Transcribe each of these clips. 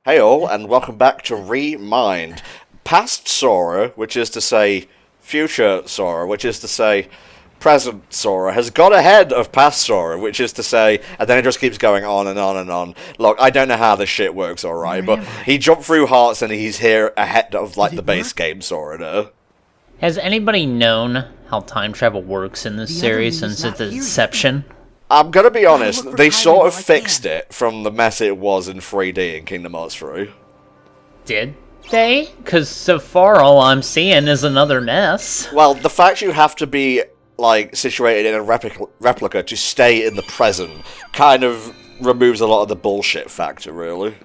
Hey all, and welcome back to Remind. Past Sora, which is to say future Sora, which is to say present Sora, has got ahead of past Sora, which is to say, and then it just keeps going on and on and on. Look, I don't know how this shit works, alright, but he jumped through hearts and he's here ahead of, like, the base game Sora now. Has anybody known how time travel works in this series since its inception? I'm gonna be honest, they sort of fixed it from the mess it was in 3D in Kingdom Hearts 3. Did they? Because so far all I'm seeing is another mess. Well, the fact you have to be, like, situated in a replica to stay in the present kind of removes a lot of the bullshit factor, really.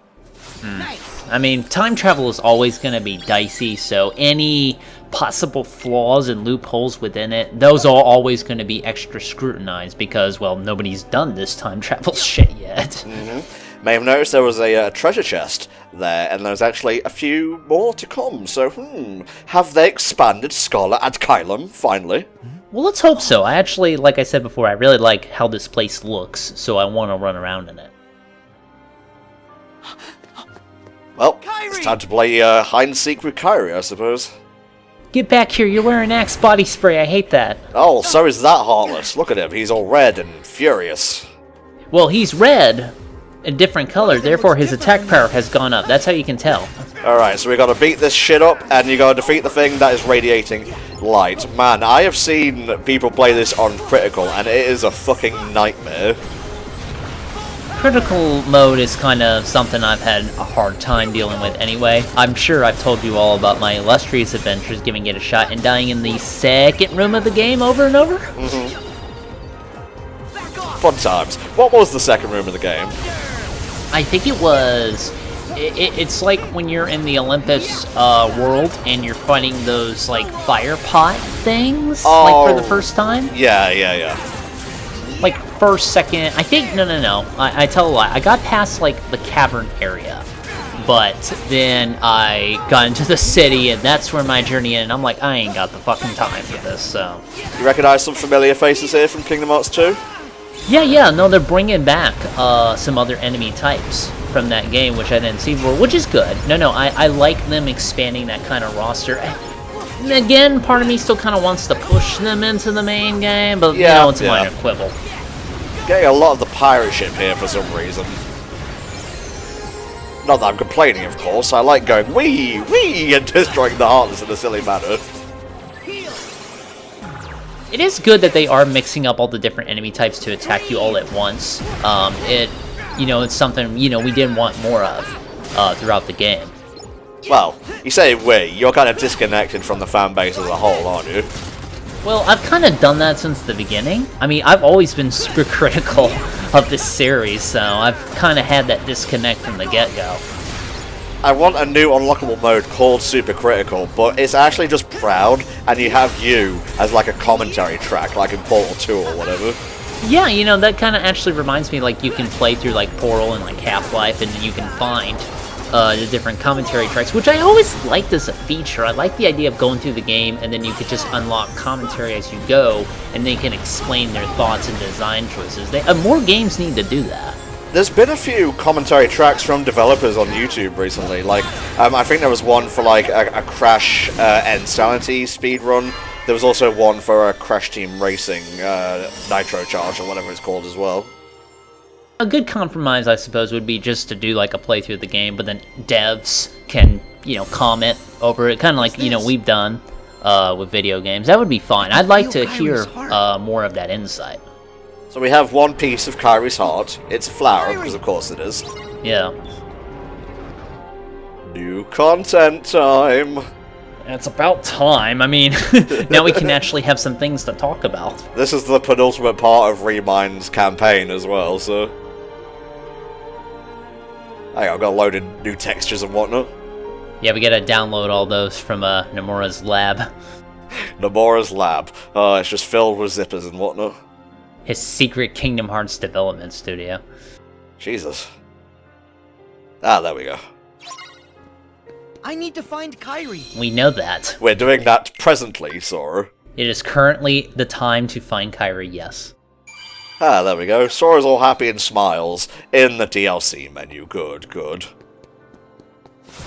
I mean, time travel is always going to be dicey, so any possible flaws and loopholes within it, those are always going to be extra scrutinized because, well, nobody's done this time travel shit yet. May have noticed there was a treasure chest there, and there's actually a few more to come, so, have they expanded Scarlet ad Kylum, finally? Well, let's hope so. I actually, like I said before, I really like how this place looks, so I want to run around in it. Well, it's time to play hide and seek with Kairi, I suppose. Get back here, you're wearing Axe body spray, I hate that. Oh, so is that Heartless. Look at him, he's all red and furious. Well, he's red, a different color, therefore his attack power has gone up. That's how you can tell. Alright, so we gotta beat this shit up, and you gotta defeat the thing that is radiating light. Man, I have seen people play this on Critical, and it is a fucking nightmare. Critical mode is kind of something I've had a hard time dealing with anyway. I'm sure I've told you all about my illustrious adventures giving it a shot and dying in the second room of the game over and over. Fun times. What was the second room of the game? I think it was... It's like when you're in the Olympus world and you're fighting those, like, fire pot things, like, for the first time. Yeah. Like, first, second, I think, no, I tell a lie, I got past, like, the cavern area, but then I got into the city, and that's where my journey ended, and I'm like, I ain't got the fucking time for this, so... You recognize some familiar faces here from Kingdom Hearts 2? Yeah, no, they're bringing back some other enemy types from that game, which I didn't see before, which is good. No, I like them expanding that kind of roster. Again, part of me still kind of wants to push them into the main game, but, you know, it's a minor quibble. Getting a lot of the pirate ship here for some reason. Not that I'm complaining, of course. I like going wee, and destroying the Heartless in a silly manner. It is good that they are mixing up all the different enemy types to attack you all at once. It's something, we didn't want more of throughout the game. Well, you say we, you're kind of disconnected from the fan base as a whole, aren't you? Well, I've kind of done that since the beginning. I mean, I've always been super critical of this series, so I've kind of had that disconnect from the get-go. I want a new unlockable mode called Super Critical, but it's actually just Proud, and you have you as like a commentary track, like in Portal 2 or whatever. Yeah, that kind of actually reminds me, like, you can play through, like, Portal and, like, Half-Life, and you can find the different commentary tracks, which I always liked as a feature. I like the idea of going through the game, and then you could just unlock commentary as you go, and they can explain their thoughts and design choices. More games need to do that. There's been a few commentary tracks from developers on YouTube recently. Like, I think there was one for, like, a Crash Insanity speedrun. There was also one for a Crash Team Racing Nitro Charge, or whatever it's called as well. A good compromise, I suppose, would be just to do, like, a playthrough of the game, but then devs can, comment over it, kind of like, we've done with video games. That would be fine. I'd like to hear more of that insight. So we have one piece of Kairi's heart. It's a flower, because of course it is. Yeah. New content time! It's about time. I mean, now we can actually have some things to talk about. This is the penultimate part of Remind's campaign as well, so... I've got loaded new textures and whatnot. Yeah, we gotta download all those from Nomura's lab. Nomura's lab. It's just filled with zippers and whatnot. His secret Kingdom Hearts development studio. Jesus. Ah, there we go. I need to find Kairi. We know that. We're doing that presently, Sora. It is currently the time to find Kairi, yes. Ah, there we go. Sora's all happy and smiles in the DLC menu. Good, good.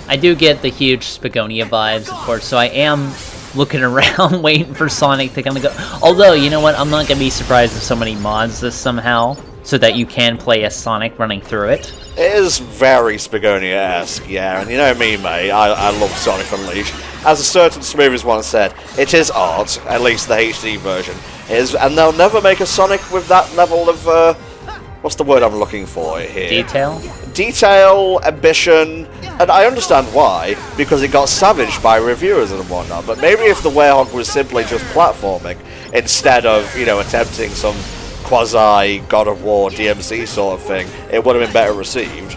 I do get the huge Spagonia vibes, of course, so I am looking around waiting for Sonic to kind of go. Although, you know what, I'm not going to be surprised if somebody mods this somehow, so that you can play as Sonic running through it. It is very Spagonia-esque, yeah, and you know me, mate, I love Sonic Unleashed. As a certain Smoothers once said, it is art, at least the HD version is, and they'll never make a Sonic with that level of, what's the word I'm looking for here? Detail? Detail, ambition, and I understand why, because it got savaged by reviewers and whatnot, but maybe if the Werehog was simply just platforming, instead of, you know, attempting some quasi-God of War DMC sort of thing, it would have been better received.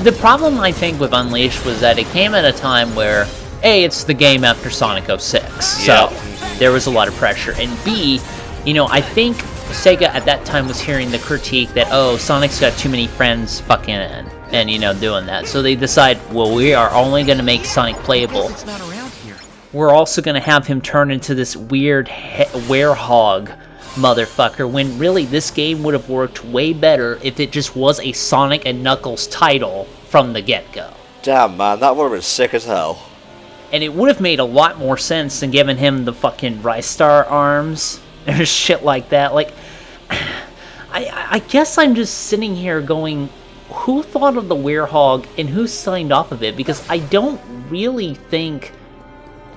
The problem, I think, with Unleashed was that it came at a time where, A, it's the game after Sonic 06, so there was a lot of pressure, and B, you know, I think Sega at that time was hearing the critique that, oh, Sonic's got too many friends fucking and you know, doing that. So they decide, well, we are only going to make Sonic playable. It's not around here. We're also going to have him turn into this weird werehog motherfucker, when really this game would have worked way better if it just was a Sonic and Knuckles title from the get-go. Damn, man, that would have been sick as hell. And it would have made a lot more sense than giving him the fucking Rice Star arms and shit like that. Like, I guess I'm just sitting here going, who thought of the Werehog and who signed off of it? Because I don't really think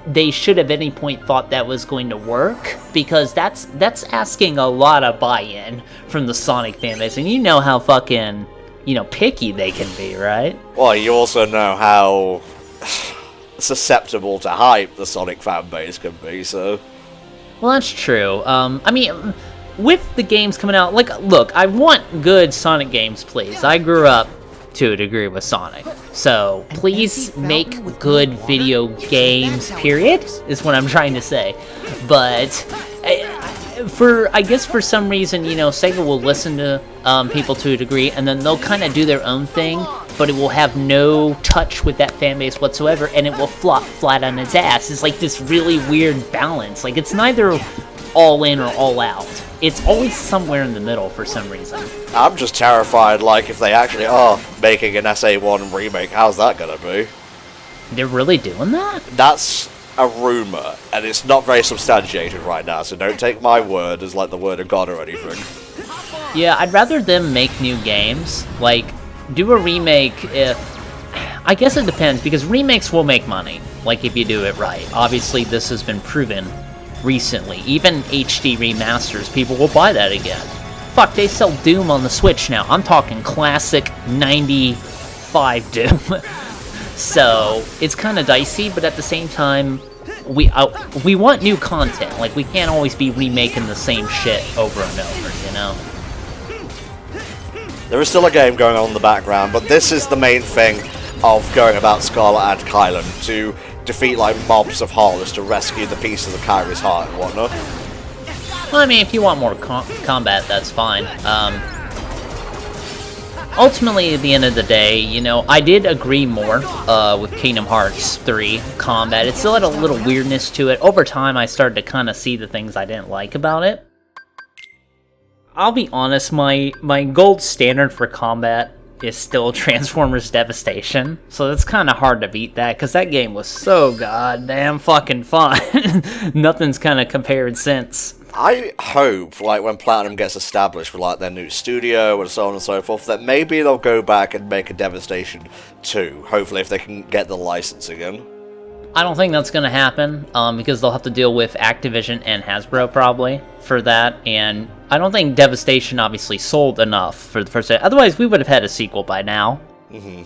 they should have at any point thought that was going to work, because that's asking a lot of buy-in from the Sonic fanbase, and you know how fucking, you know, picky they can be, right? Well, you also know how susceptible to hype the Sonic fanbase can be, so... Well, that's true. I mean, with the games coming out, like, look, I want good Sonic games, please. I grew up, to a degree, with Sonic. So, please make good video games, period, is what I'm trying to say. But, I guess for some reason, you know, Sega will listen to people to a degree, and then they'll kind of do their own thing, but it will have no touch with that fan base whatsoever, and it will flop flat on its ass. It's like this really weird balance. Like, it's neither all in or all out. It's always somewhere in the middle for some reason. I'm just terrified, like, if they actually are making an SA1 remake, how's that gonna be? They're really doing that? That's a rumor, and it's not very substantiated right now, so don't take my word as, like, the word of God or anything. Yeah, I'd rather them make new games. Like, do a remake if... I guess it depends, because remakes will make money, like, if you do it right. Obviously, this has been proven recently. Even HD remasters, people will buy that again. Fuck, they sell Doom on the Switch now. I'm talking classic 95 Doom. So, it's kind of dicey, but at the same time, we want new content. Like, we can't always be remaking the same shit over and over, you know? There is still a game going on in the background, but this is the main thing of going about Scarlet and Kylan, to defeat, like, mobs of Heartless to rescue the pieces of Kyrie's heart and whatnot. Well, I mean, if you want more combat, that's fine. Ultimately, at the end of the day, you know, I did agree more with Kingdom Hearts 3 combat. It still had a little weirdness to it. Over time, I started to kind of see the things I didn't like about it. I'll be honest, my gold standard for combat is still Transformers Devastation, so it's kind of hard to beat that, because that game was so goddamn fucking fun. Nothing's kind of compared since. I hope, like, when Platinum gets established with, like, their new studio and so on and so forth, that maybe they'll go back and make a Devastation 2, hopefully, if they can get the license again. I don't think that's going to happen, because they'll have to deal with Activision and Hasbro, probably, for that, and I don't think Devastation obviously sold enough for the first day. Otherwise, we would have had a sequel by now. Mm-hmm.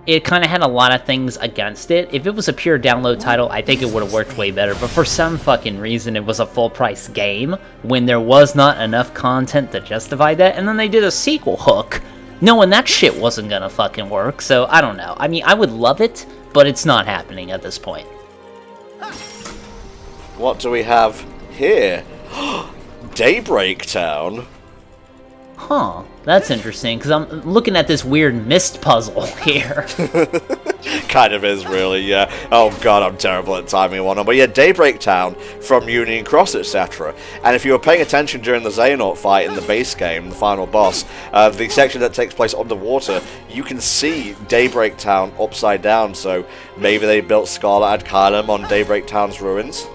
It kind of had a lot of things against it. If it was a pure download title, I think it would have worked way better, but for some fucking reason, it was a full-price game when there was not enough content to justify that, and then they did a sequel hook, knowing that shit wasn't gonna fucking work, so I don't know. I mean, I would love it, but it's not happening at this point. What do we have here? Daybreak Town. Huh, that's interesting, because I'm looking at this weird mist puzzle here. kind of is, really, yeah. Oh god, I'm terrible at timing one. But yeah, Daybreak Town from Union Cross, etc. And if you were paying attention during the Xehanort fight in the base game, the final boss, the section that takes place underwater, you can see Daybreak Town upside down, so maybe they built Scarlet Adkylum on Daybreak Town's ruins.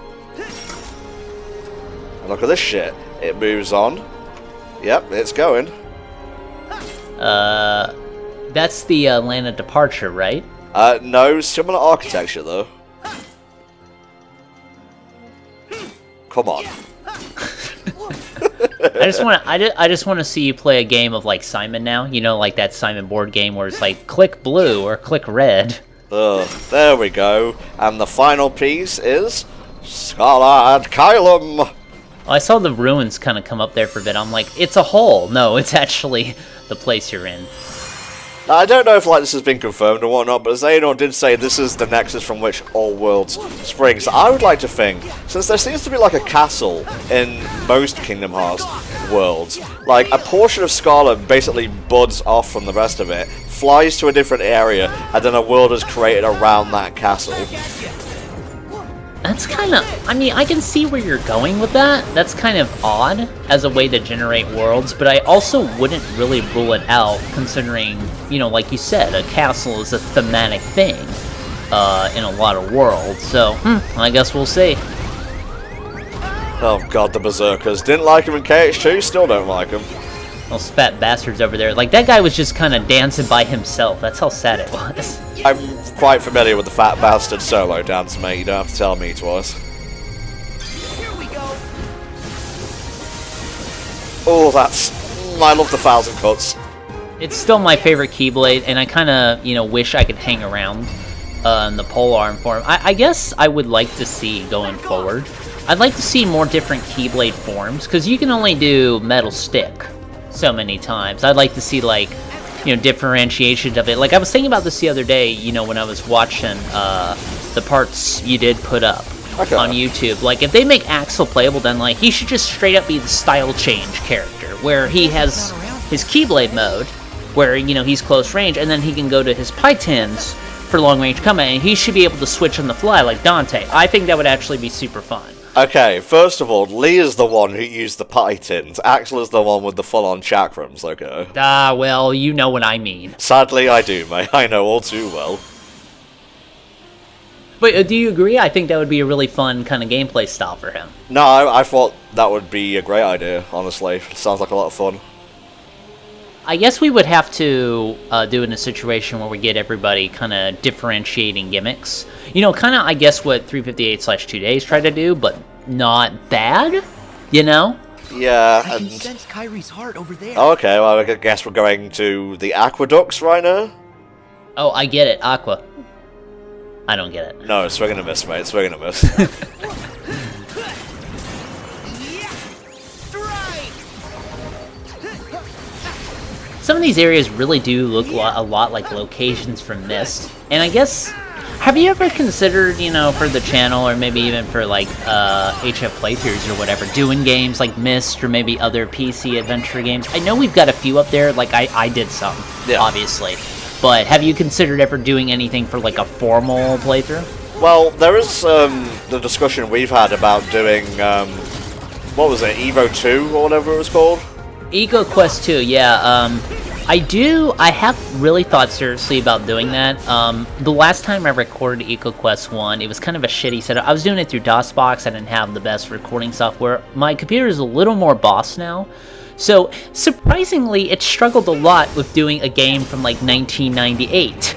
And look at this shit. It moves on. Yep, it's going. That's the land of departure, right? No, similar architecture though. Come on. I just want to see you play a game of like Simon now. You know, like that Simon board game where it's like click blue or click red. There we go. And the final piece is Scarlet Adkylum. I saw the ruins kind of come up there for a bit. I'm like, it's a hole. No, it's actually the place you're in. Now, I don't know if like this has been confirmed or whatnot, but Xehanort did say this is the nexus from which all worlds spring. So I would like to think, since there seems to be like a castle in most Kingdom Hearts worlds, like a portion of Scarlet basically buds off from the rest of it, flies to a different area, and then a world is created around that castle. That's kind of... I mean, I can see where you're going with that. That's kind of odd as a way to generate worlds, but I also wouldn't really rule it out, considering, you know, like you said, a castle is a thematic thing in a lot of worlds, so, I guess we'll see. Oh god, the Berserkers. Didn't like him in KH2, still don't like him. Those fat bastards over there. Like, that guy was just kind of dancing by himself. That's how sad it was. I'm quite familiar with the fat bastard solo dance, mate. You don't have to tell me twice. Here we go. Oh, that's... I love the 1,000 cuts. It's still my favorite Keyblade, and I kind of, you know, wish I could hang around in the polearm form. I guess I would like to see, going forward, I'd like to see more different Keyblade forms, because you can only do Metal Stick so many times. I'd like to see, like, you know, differentiation of it. Like, I was thinking about this the other day, you know, when I was watching the parts you did put up on YouTube. Like, if they make Axel playable, then, like, he should just straight up be the style change character, where he has his Keyblade mode, where, you know, he's close range, and then he can go to his Pythons for long range combat, and he should be able to switch on the fly like Dante. I think that would actually be super fun. Okay, first of all, Lee is the one who used the Pythons. Axel is the one with the full-on chakrams, okay? Ah, well, you know what I mean. Sadly, I do, mate. I know all too well. But do you agree? I think that would be a really fun kind of gameplay style for him. No, I thought that would be a great idea, honestly. It sounds like a lot of fun. I guess we would have to do it in a situation where we get everybody kind of differentiating gimmicks. You know, kind of, I guess, what 358/2 Days tried to do, but not bad, you know? Yeah, I and... can sense Kyrie's heart over there. Okay, well, I guess we're going to the aqueducts right now? Oh, I get it, Aqua. I don't get it. No, swing and a miss, mate. Swing and a miss. Some of these areas really do look a lot like locations from Myst. And I guess, have you ever considered, you know, for the channel, or maybe even for, like, HF playthroughs or whatever, doing games like Myst or maybe other PC adventure games? I know we've got a few up there, like, I did some, obviously. But have you considered ever doing anything for, like, a formal playthrough? Well, there is the discussion we've had about doing, what was it, Evo 2 or whatever it was called? Eco Quest 2, yeah, I have really thought seriously about doing that. The last time I recorded Eco Quest 1, it was kind of a shitty setup. I was doing it through DOSBox, I didn't have the best recording software. My computer is a little more boss now, so surprisingly, it struggled a lot with doing a game from like 1998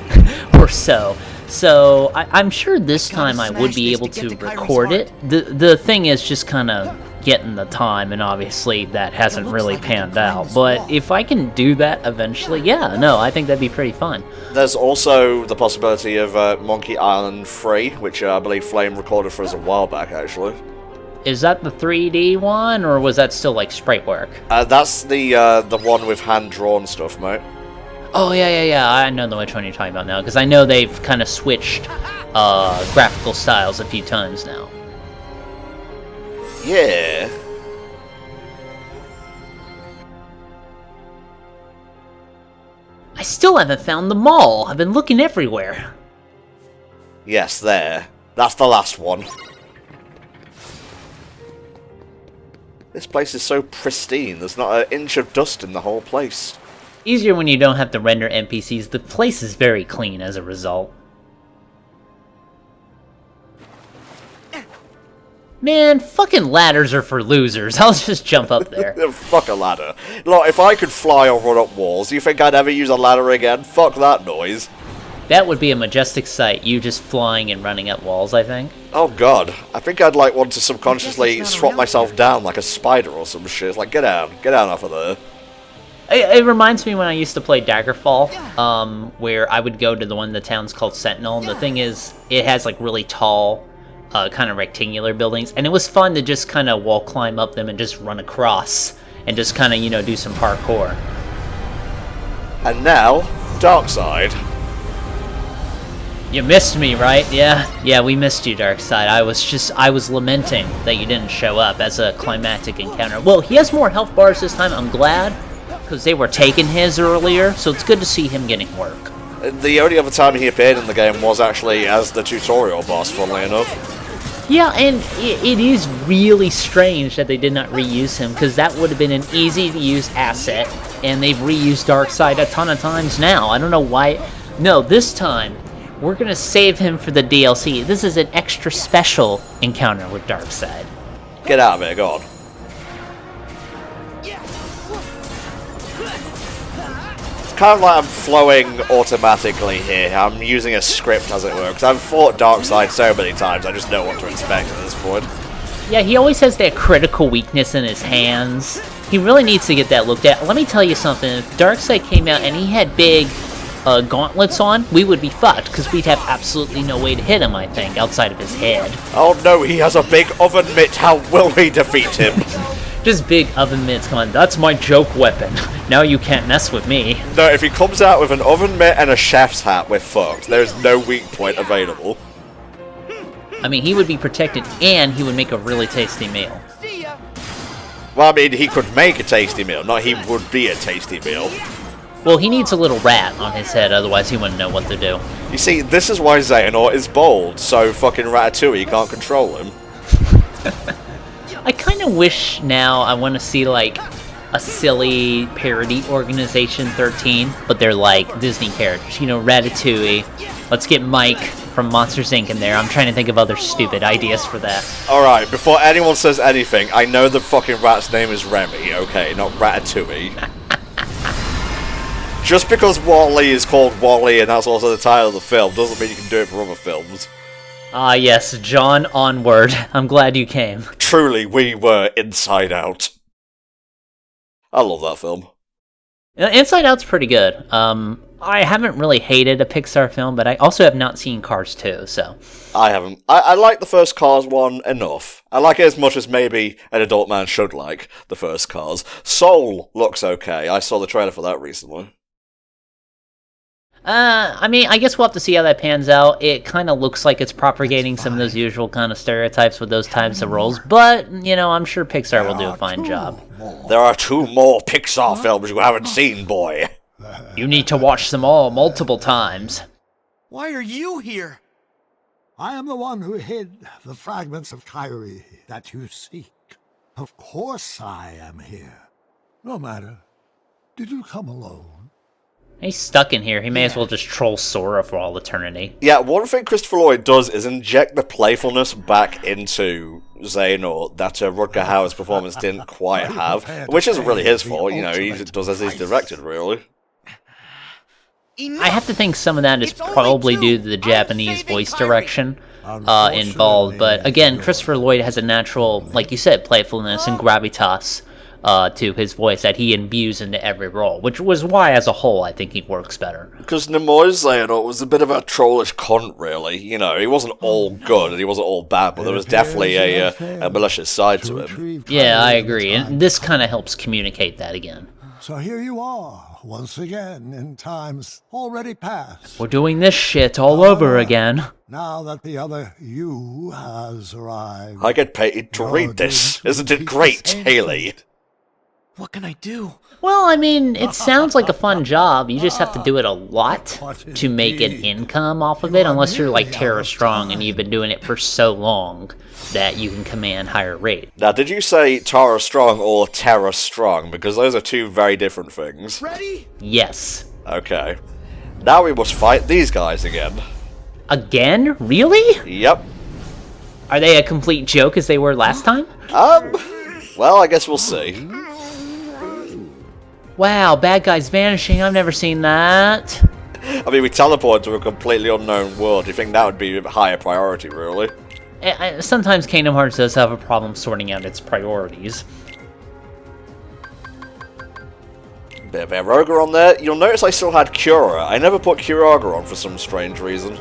or so. So I'm sure this time I would be able to record it. The thing is just kind of getting the time, and obviously that hasn't really panned out. But if I can do that eventually, yeah, no, I think that'd be pretty fun. There's also the possibility of Monkey Island 3, which I believe Flame recorded for us a while back, actually. Is that the 3D one, or was that still like sprite work? That's the one with hand-drawn stuff, mate. Oh, yeah, I know which one you're talking about now, because I know they've kind of switched graphical styles a few times now. Yeah. I still haven't found the mall. I've been looking everywhere. Yes, there. That's the last one. This place is so pristine, there's not an inch of dust in the whole place. Easier when you don't have to render NPCs. The place is very clean as a result. Man, fucking ladders are for losers. I'll just jump up there. Fuck a ladder. Look, if I could fly or run up walls, do you think I'd ever use a ladder again? Fuck that noise. That would be a majestic sight, you just flying and running up walls, I think. Oh god, I think I'd like want to subconsciously swap myself down like a spider or some shit. It's like, get down off of there. It reminds me when I used to play Daggerfall, where I would go to the one in the town's called Sentinel, and the thing is, it has like really tall, kind of rectangular buildings, and it was fun to just kind of wall climb up them and just run across, and just kind of, you know, do some parkour. And now, Darkside. You missed me, right? Yeah, we missed you, Darkseid. I was lamenting that you didn't show up as a climactic encounter. Well, he has more health bars this time, I'm glad, because they were taking his earlier, so it's good to see him getting work. The only other time he appeared in the game was actually as the tutorial boss, funnily enough. Yeah, and it is really strange that they did not reuse him, because that would have been an easy-to-use asset, and they've reused Darkseid a ton of times now. I don't know why. No, this time, we're going to save him for the DLC. This is an extra special encounter with Darkseid. Get out of here, go on. It's kind of like I'm flowing automatically here. I'm using a script, as it were, because I've fought Darkseid so many times, I just know what to expect at this point. Yeah, he always has that critical weakness in his hands. He really needs to get that looked at. Let me tell you something. If Darkseid came out and he had big gauntlets on, we would be fucked, because we'd have absolutely no way to hit him, I think, outside of his head. Oh no, he has a big oven mitt. How will we defeat him? Just big oven mitts, come on, that's my joke weapon. Now you can't mess with me. No, if he comes out with an oven mitt and a chef's hat, we're fucked. There's no weak point available. I mean, he would be protected, and he would make a really tasty meal. Well, I mean, he could make a tasty meal, not he would be a tasty meal. Well, he needs a little rat on his head, otherwise he wouldn't know what to do. You see, this is why Xehanort is bold, so fucking Ratatouille can't control him. I kind of wish now I want to see, like, a silly parody Organization 13, but they're like Disney characters. You know, Ratatouille. Let's get Mike from Monsters, Inc. in there. I'm trying to think of other stupid ideas for that. Alright, before anyone says anything, I know the fucking rat's name is Remy, okay, not Ratatouille. Just because Wall-E is called Wall-E and that's also the title of the film doesn't mean you can do it for other films. Ah, yes, John Onward. I'm glad you came. Truly, we were Inside Out. I love that film. Inside Out's pretty good. I haven't really hated a Pixar film, but I also have not seen Cars 2, so... I haven't. I like the first Cars one enough. I like it as much as maybe an adult man should like the first Cars. Soul looks okay. I saw the trailer for that recently. I mean, I guess we'll have to see how that pans out. It kind of looks like it's propagating some of those usual kind of stereotypes with those types of roles, but, you know, I'm sure Pixar will do a fine job. There are 2 more Pixar films you haven't seen, boy. You need to watch them all multiple times. Why are you here? I am the one who hid the fragments of Kyrie that you seek. Of course I am here. No matter. Did you come alone? He's stuck in here. He may as well just troll Sora for all eternity. Yeah, one thing Christopher Lloyd does is inject the playfulness back into Xehanort that Rutger Hauer's performance didn't quite have, which isn't really his fault, you know, he does as he's directed, really. I have to think some of that is probably due to the Japanese voice direction involved, but again, Christopher Lloyd has a natural, like you said, playfulness and gravitas to his voice that he imbues into every role, which was why, as a whole, I think he works better. Because Nimoy's Xehanort was a bit of a trollish cunt, really. You know, he wasn't all good and he wasn't all bad, but there was definitely a malicious side to him. Yeah, I agree, and this kind of helps communicate that again. So here you are, once again, in times already past. We're doing this shit all over again. Now that the other you has arrived. I get paid to read this. Isn't it great, Haley? What can I do? Well, I mean, it sounds like a fun job. You just have to do it a lot to make an income off of it, unless you're like Terra Strong and you've been doing it for so long that you can command higher rate. Now, did you say Tara Strong or Terra Strong? Because those are two very different things. Ready? Yes. Okay. Now we must fight these guys again. Again? Really? Yep. Are they a complete joke as they were last time? Well, I guess we'll see. Wow, bad guys vanishing. I've never seen that. I mean, we teleport to a completely unknown world. You think that would be a higher priority, really? Sometimes Kingdom Hearts does have a problem sorting out its priorities. Bit of Eroga on there. You'll notice I still had Cura. I never put Curaga on for some strange reason.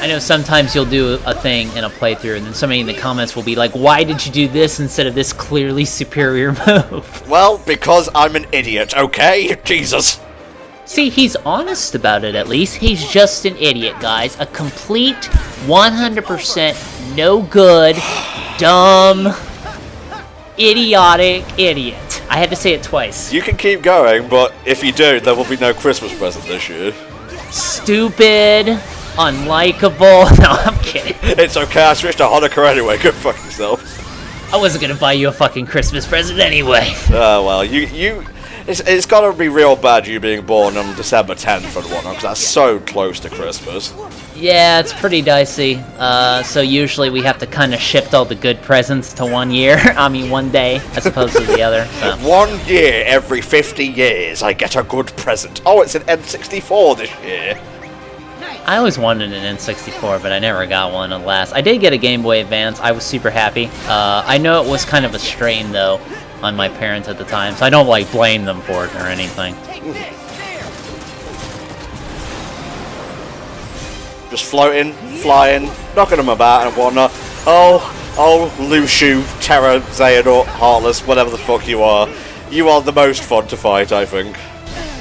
I know sometimes you'll do a thing in a playthrough, and then somebody in the comments will be like, why did you do this instead of this clearly superior move? Well, because I'm an idiot, okay? Jesus. See, he's honest about it at least. He's just an idiot, guys. A complete 100% no good, dumb, idiotic idiot. I had to say it twice. You can keep going, but if you do, there will be no Christmas present this year. Stupid. Unlikable. No, I'm kidding. It's okay, I switched to Hanukkah anyway, go fuck yourself. I wasn't gonna buy you a fucking Christmas present anyway. Oh, well, it's gotta be real bad you being born on December 10th and whatnot, because that's so close to Christmas. Yeah, it's pretty dicey. So usually we have to kind of shift all the good presents to 1 year. I mean, 1 day, as opposed to the other. So. 1 year every 50 years, I get a good present. Oh, it's an N64 this year. I always wanted an N64, but I never got one, alas. I did get a Game Boy Advance. I was super happy. I know it was kind of a strain, though, on my parents at the time, so I don't, like, blame them for it or anything. Just floating, flying, knocking them about and whatnot. Oh, Lushu, Terra, Xehanort, Heartless, whatever the fuck you are. You are the most fun to fight, I think.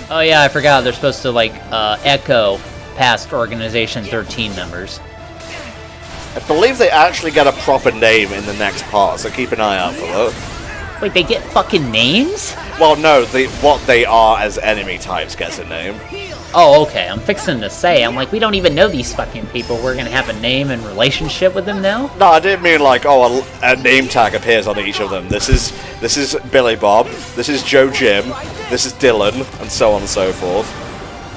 Oh yeah, I forgot. They're supposed to, like, echo past Organization 13 members. I believe they actually get a proper name in the next part, so keep an eye out for that. Wait, they get fucking names? Well, no, what they are as enemy types gets a name. Oh, okay. I'm fixing to say. I'm like, we don't even know these fucking people. We're gonna have a name and relationship with them now? No, I didn't mean like, oh, a name tag appears on each of them. This is Billy Bob, this is Joe Jim, this is Dylan, and so on and so forth.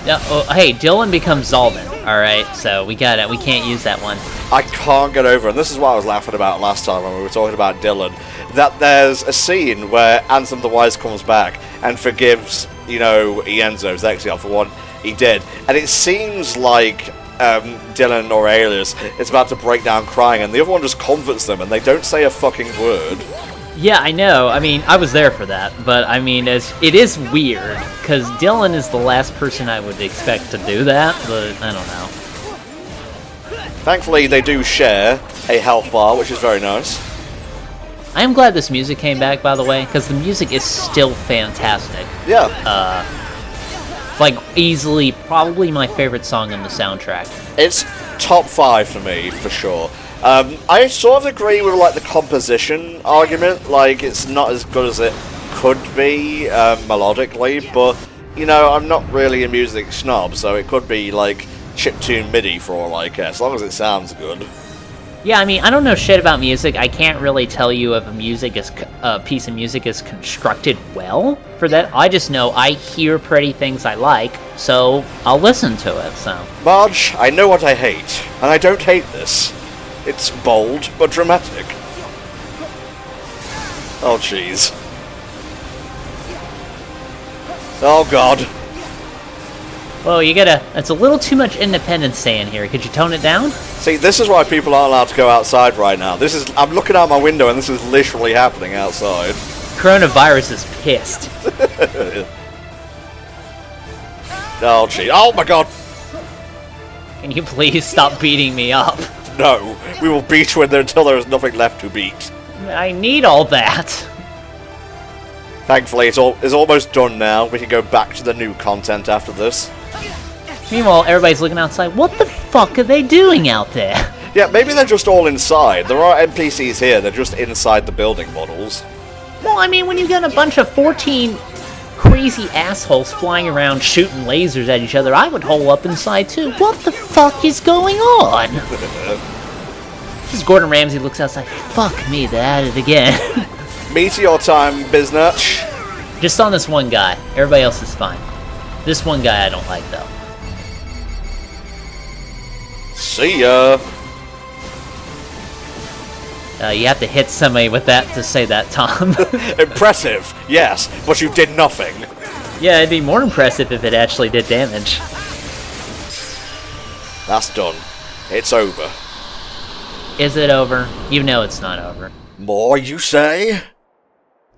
Yeah, hey, Dylan becomes Zalman, alright? So we can't use that one. I can't get over, and this is what I was laughing about last time when we were talking about Dylan, that there's a scene where Ansem the Wise comes back and forgives, you know, Ienzo's Exile for what he did, and it seems like Dylan or Alias is about to break down crying, and the other one just comforts them, and they don't say a fucking word. Yeah, I know. I mean, I was there for that, but I mean, it is weird, because Dylan is the last person I would expect to do that, but I don't know. Thankfully, they do share a health bar, which is very nice. I am glad this music came back, by the way, because the music is still fantastic. Yeah. Like, easily, probably my favorite song on the soundtrack. It's top 5 for me, for sure. I sort of agree with, like, the composition argument. Like, it's not as good as it could be, melodically, but, you know, I'm not really a music snob, so it could be, like, chiptune MIDI for all I care, as long as it sounds good. Yeah, I mean, I don't know shit about music. I can't really tell you if a piece of music is constructed well for that. I just know I hear pretty things I like, so I'll listen to it, so. Marge, I know what I hate, and I don't hate this. It's bold, but dramatic. Oh, jeez. Oh, God. Whoa, that's a little too much independence saying here. Could you tone it down? See, this is why people aren't allowed to go outside right now. I'm looking out my window and this is literally happening outside. Coronavirus is pissed. Oh, gee. Oh, my God. Can you please stop beating me up? No, we will beat you until there is nothing left to beat. I need all that. Thankfully, it's almost done now. We can go back to the new content after this. Meanwhile, everybody's looking outside. What the fuck are they doing out there? Yeah, maybe they're just all inside. There are NPCs here, they're just inside the building models. Well, I mean, when you got a bunch of 14 crazy assholes flying around shooting lasers at each other, I would hole up inside too. What the fuck is going on? As Gordon Ramsay looks outside, fuck me, they at it again. Meteor time, biznatch. Just on this one guy. Everybody else is fine. This one guy I don't like, though. See ya. You have to hit somebody with that to say that, Tom. Impressive, yes, but you did nothing. Yeah, it'd be more impressive if it actually did damage. That's done. It's over. Is it over? You know it's not over. More, you say?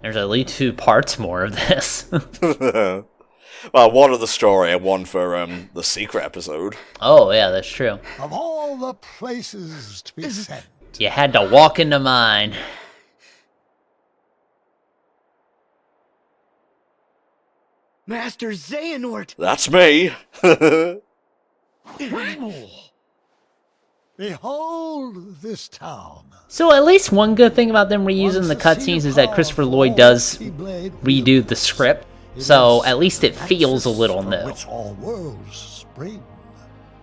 There's at least 2 parts more of this. Well, one of the story and one for the secret episode. Oh, yeah, that's true. Of all the places to be sent. You had to walk into mine. Master Xehanort! That's me. Behold this town. So at least one good thing about them reusing the cutscenes is that Christopher Lloyd does redo the script. So at least it feels a little new. Which all worlds spring.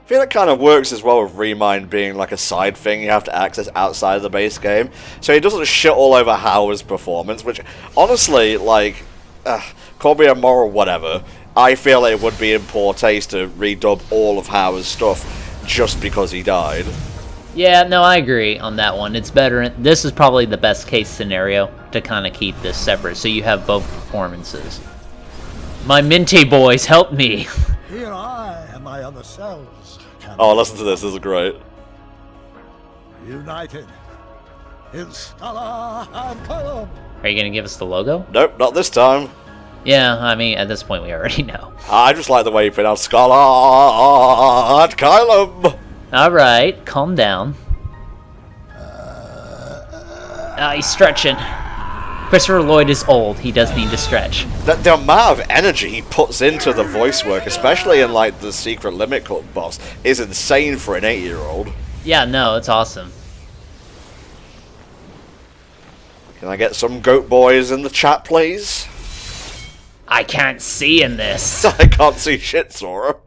I feel it kind of works as well with Remind being like a side thing you have to access outside of the base game. So he doesn't shit all over Howard's performance, which honestly, like, call me a moral whatever, I feel it would be in poor taste to redub all of Howard's stuff just because he died. Yeah, no, I agree on that one. It's better. This is probably the best case scenario to kind of keep this separate, so you have both performances. My Minty boys, help me! Here I and my other selves. Oh, listen to this. This is great. United in Scala and Column. Are you gonna give us the logo? Nope, not this time. Yeah, I mean, at this point we already know. I just like the way you pronounce Scala and Kylum. Alright, calm down. He's stretching. Christopher Lloyd is old, he does need to stretch. The amount of energy he puts into the voice work, especially in like the Secret Limit Club boss, is insane for an 8-year-old. Yeah, no, it's awesome. Can I get some goat boys in the chat, please? I can't see in this. I can't see shit, Sora.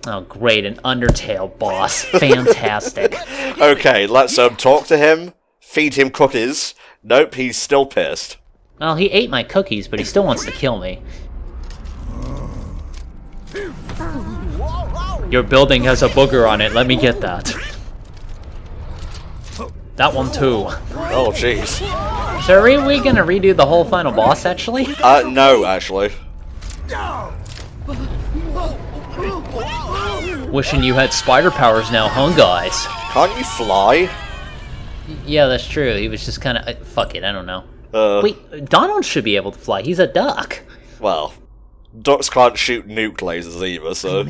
Oh, great, an Undertale boss. Fantastic. Okay, let's talk to him, feed him cookies. Nope, he's still pissed. Well, he ate my cookies, but he still wants to kill me. Your building has a booger on it, let me get that. That one too. Oh, jeez. So are we gonna redo the whole final boss, actually? No, actually. Wishing you had spider powers now, huh, guys? Can't you fly? Yeah, that's true. He was just kind of... fuck it, I don't know. Wait, Donald should be able to fly. He's a duck. Well, ducks can't shoot nuke lasers either, so...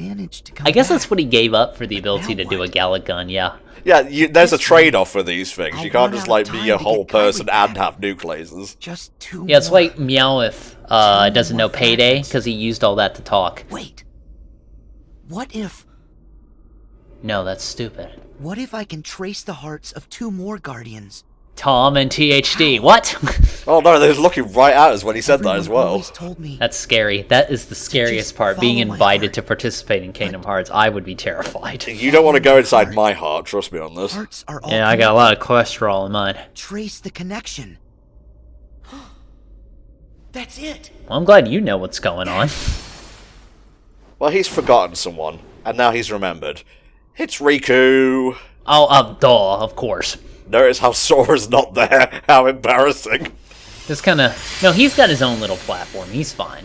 I guess that's what he gave up for the ability to do a Gallic gun, yeah. Yeah, there's a trade-off for these things. You can't just, like, be a whole person and have nuke lasers. Just 2 Yeah, it's like Meowth doesn't know Payday, because he used all that to talk. Wait. What if... No, that's stupid. What if I can trace the hearts of 2 more Guardians? Tom and THD, what? Oh no, they was looking right at us when he said that as Everyone well. always told me That's scary. That is the scariest part, being follow my invited heart. to participate in Kingdom Hearts. I would be terrified. You don't want to go inside my heart, trust me on this. hearts are all Yeah, I got a lot of cholesterol in mine. trace the connection. That's it. Well, I'm glad you know what's going on. Well, he's forgotten someone, and now he's remembered. It's Riku! Oh, duh, of course. Notice how Sora's not there. How embarrassing. Just kinda... No, he's got his own little platform. He's fine.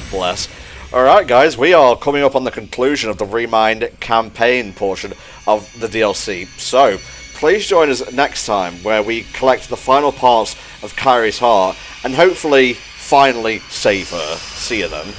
Bless. Alright guys, we are coming up on the conclusion of the Remind campaign portion of the DLC. So, please join us next time where we collect the final parts of Kairi's heart and hopefully finally save her. See you then.